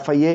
FIA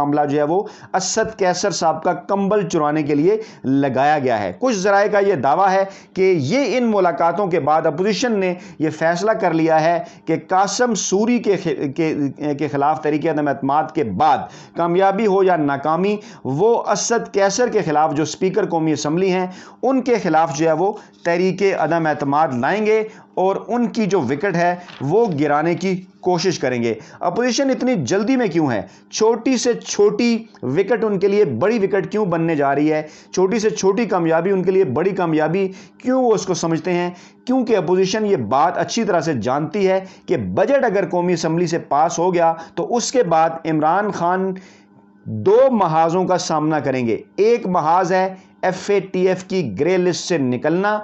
معاملہ جو ہے وہ اسد کیسر صاحب کا کمبل چرانے کے لیے لگایا گیا ہے۔ کچھ ذرائع کا یہ دعویٰ ہے کہ یہ ان ملاقاتوں کے بعد اپوزیشن نے یہ فیصلہ کر لیا ہے کہ قاسم سوری کے خلاف تحریک عدم اعتماد کے بعد کامیابی ہو یا ناکامی، وہ اسد کیسر کے خلاف جو اسپیکر قومی اسمبلی ہیں ان کے خلاف جو ہے وہ تحریک عدم اعتماد لائیں گے اور ان کی جو وکٹ ہے وہ گرانے کی کوشش کریں گے۔ اپوزیشن اتنی جلدی میں کیوں ہے؟ چھوٹی سے چھوٹی وکٹ ان کے لیے بڑی وکٹ کیوں بننے جا رہی ہے؟ چھوٹی سے چھوٹی کامیابی ان کے لیے بڑی کامیابی کیوں وہ اس کو سمجھتے ہیں؟ کیونکہ اپوزیشن یہ بات اچھی طرح سے جانتی ہے کہ بجٹ اگر قومی اسمبلی سے پاس ہو گیا تو اس کے بعد عمران خان دو محاذوں کا سامنا کریں گے۔ ایک محاذ ہے FATF کی گرے لسٹ سے نکلنا،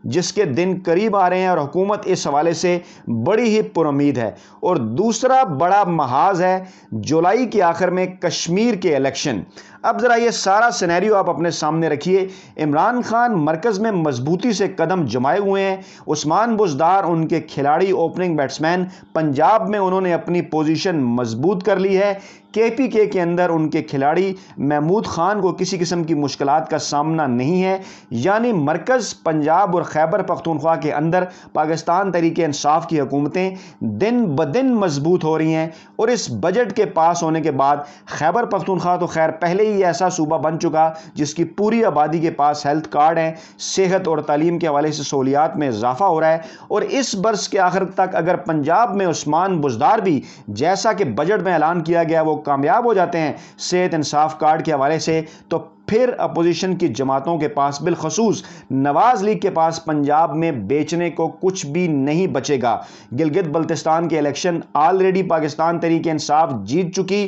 جس کے دن قریب آ رہے ہیں اور حکومت اس حوالے سے بڑی ہی پر امید ہے، اور دوسرا بڑا محاذ ہے جولائی کے آخر میں کشمیر کے الیکشن۔ اب ذرا یہ سارا سینیریو آپ اپنے سامنے رکھیے۔ عمران خان مرکز میں مضبوطی سے قدم جمائے ہوئے ہیں۔ عثمان بزدار ان کے کھلاڑی، اوپننگ بیٹسمین، پنجاب میں انہوں نے اپنی پوزیشن مضبوط کر لی ہے۔ KPK کے اندر ان کے کھلاڑی محمود خان کو کسی قسم کی مشکلات کا سامنا نہیں ہے، یعنی مرکز، پنجاب اور خیبر پختونخوا کے اندر پاکستان تحریک انصاف کی حکومتیں دن بدن مضبوط ہو رہی ہیں، اور اس بجٹ کے پاس ہونے کے بعد خیبر پختونخوا تو خیر پہلے ہی ایسا صوبہ بن چکا جس کی پوری آبادی کے پاس ہیلتھ کارڈ ہیں، صحت اور تعلیم کے حوالے سے سہولیات میں اضافہ ہو رہا ہے، اور اس برس کے آخر تک اگر پنجاب میں عثمان بزدار بھی جیسا کہ بجٹ میں اعلان کیا گیا وہ کامیاب ہو جاتے ہیں صحت انصاف کارڈ کے حوالے سے، تو پھر اپوزیشن کی جماعتوں کے پاس، بالخصوص نواز لیگ کے پاس، پنجاب میں بیچنے کو کچھ بھی نہیں بچے گا۔ گلگت بلتستان کے الیکشن آلریڈی پاکستان تحریک انصاف جیت چکی،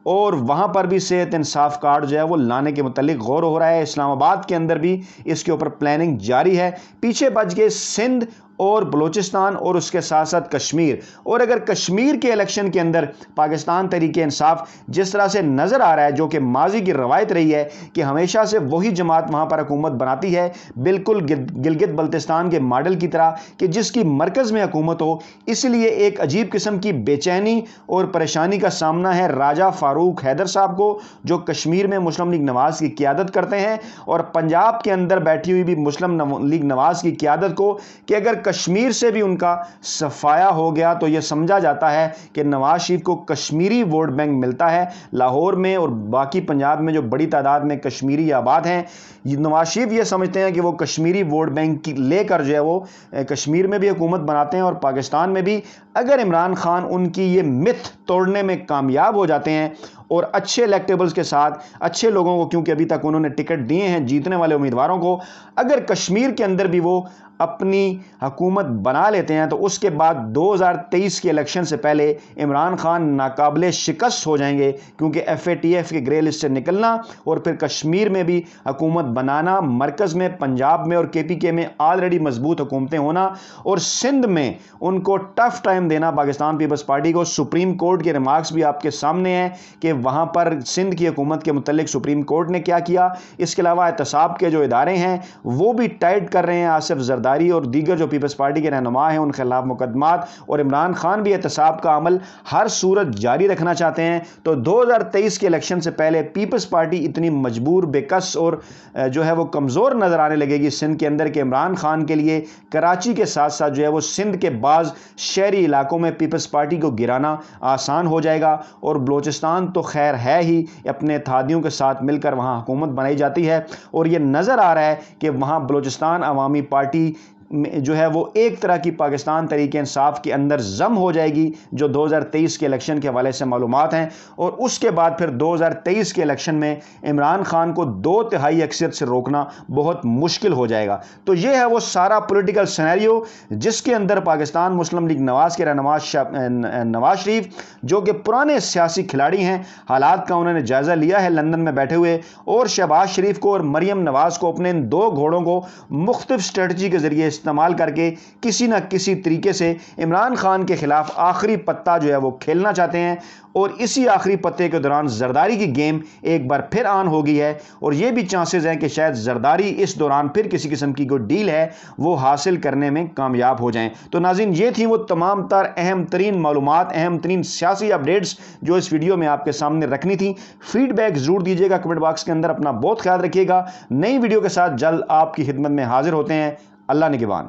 اور وہاں پر بھی صحت انصاف کارڈ جو ہے وہ لانے کے متعلق غور ہو رہا ہے۔ اسلام آباد کے اندر بھی اس کے اوپر پلاننگ جاری ہے۔ پیچھے بچ گئے سندھ اور بلوچستان اور اس کے ساتھ ساتھ کشمیر، اور اگر کشمیر کے الیکشن کے اندر پاکستان تحریک انصاف جس طرح سے نظر آ رہا ہے، جو کہ ماضی کی روایت رہی ہے کہ ہمیشہ سے وہی جماعت وہاں پر حکومت بناتی ہے، بالکل گلگت بلتستان کے ماڈل کی طرح کہ جس کی مرکز میں حکومت ہو، اس لیے ایک عجیب قسم کی بے چینی اور پریشانی کا سامنا ہے راجہ فاروق حیدر صاحب کو، جو کشمیر میں مسلم لیگ نواز کی قیادت کرتے ہیں، اور پنجاب کے اندر بیٹھی ہوئی بھی مسلم لیگ نواز کی قیادت کو کہ اگر کشمیر سے بھی ان کا صفایا ہو گیا تو یہ سمجھا جاتا ہے کہ نواز شریف کو کشمیری ووٹ بینک ملتا ہے۔ لاہور میں اور باقی پنجاب میں جو بڑی تعداد میں کشمیری آباد ہیں، نواز شریف یہ سمجھتے ہیں کہ وہ کشمیری ووٹ بینک لے کر جو ہے وہ کشمیر میں بھی حکومت بناتے ہیں، اور پاکستان میں بھی اگر عمران خان ان کی یہ متھ توڑنے میں کامیاب ہو جاتے ہیں اور اچھے الیکٹیبلز کے ساتھ اچھے لوگوں کو، کیونکہ ابھی تک انہوں نے ٹکٹ دیے ہیں جیتنے والے امیدواروں کو، اگر کشمیر کے اندر بھی وہ اپنی حکومت بنا لیتے ہیں تو اس کے بعد 2023 کے الیکشن سے پہلے عمران خان ناقابل شکست ہو جائیں گے، کیونکہ FATF کے گرے لسٹ سے نکلنا اور پھر کشمیر میں بھی حکومت بنانا، مرکز میں، پنجاب میں اور KPK میں آلریڈی مضبوط حکومتیں ہونا، اور سندھ میں ان کو ٹف ٹائم دینا پاکستان پیپلز پارٹی کو۔ سپریم کورٹ کے ریمارکس بھی آپ کے سامنے ہیں کہ وہاں پر سندھ کی حکومت کے متعلق سپریم کورٹ نے کیا کیا۔ اس کے علاوہ احتساب کے جو ادارے ہیں وہ بھی ٹائٹ کر رہے ہیں، آصف زرداری اور دیگر جو پیپلز پارٹی کے رہنما ہیں ان کے خلاف مقدمات، اور عمران خان بھی احتساب کا عمل ہر صورت جاری رکھنا چاہتے ہیں۔ تو 2023 کے الیکشن سے پہلے پیپلز پارٹی اتنی مجبور، بے کس اور جو ہے وہ کمزور نظر آنے لگے گی سندھ کے اندر کہ عمران خان کے لیے کراچی کے ساتھ ساتھ جو ہے وہ سندھ کے بعض شہری علاقوں میں پیپلز پارٹی کو گرانا آسان ہو جائے گا، اور بلوچستان تو خیر ہے ہی، اپنے اتحادیوں کے ساتھ مل کر وہاں حکومت بنائی جاتی ہے، اور یہ نظر آ رہا ہے کہ وہاں بلوچستان عوامی پارٹی جو ہے وہ ایک طرح کی پاکستان تحریک انصاف کے اندر ضم ہو جائے گی، جو 2023 کے الیکشن کے حوالے سے معلومات ہیں، اور اس کے بعد پھر 2023 کے الیکشن میں عمران خان کو 2/3 اکثریت سے روکنا بہت مشکل ہو جائے گا۔ تو یہ ہے وہ سارا پولیٹیکل سینیریو جس کے اندر پاکستان مسلم لیگ نواز کے رہنما نواز شریف، جو کہ پرانے سیاسی کھلاڑی ہیں، حالات کا انہوں نے جائزہ لیا ہے لندن میں بیٹھے ہوئے، اور شہباز شریف کو اور مریم نواز کو، اپنے ان دو گھوڑوں کو مختلف اسٹریٹجی کے ذریعے استعمال کر کے کسی نہ کسی طریقے سے عمران خان کے خلاف آخری پتہ جو ہے وہ کھیلنا چاہتے ہیں، اور اسی آخری پتے کے دوران زرداری کی گیم ایک بار پھر آن ہو گئی ہے، اور یہ بھی چانسز ہیں کہ شاید زرداری اس دوران پھر کسی قسم کی کوئی ڈیل ہے وہ حاصل کرنے میں کامیاب ہو جائیں۔ تو ناظرین، یہ تھیں وہ تمام تر اہم ترین معلومات، اہم ترین سیاسی اپڈیٹس جو اس ویڈیو میں آپ کے سامنے رکھنی تھی۔ فیڈ بیک ضرور دیجیے گا کمنٹ باکس کے اندر، اپنا بہت خیال رکھیے گا۔ نئی ویڈیو کے ساتھ جلد آپ کی خدمت میں حاضر ہوتے ہیں۔ اللہ نگہبان۔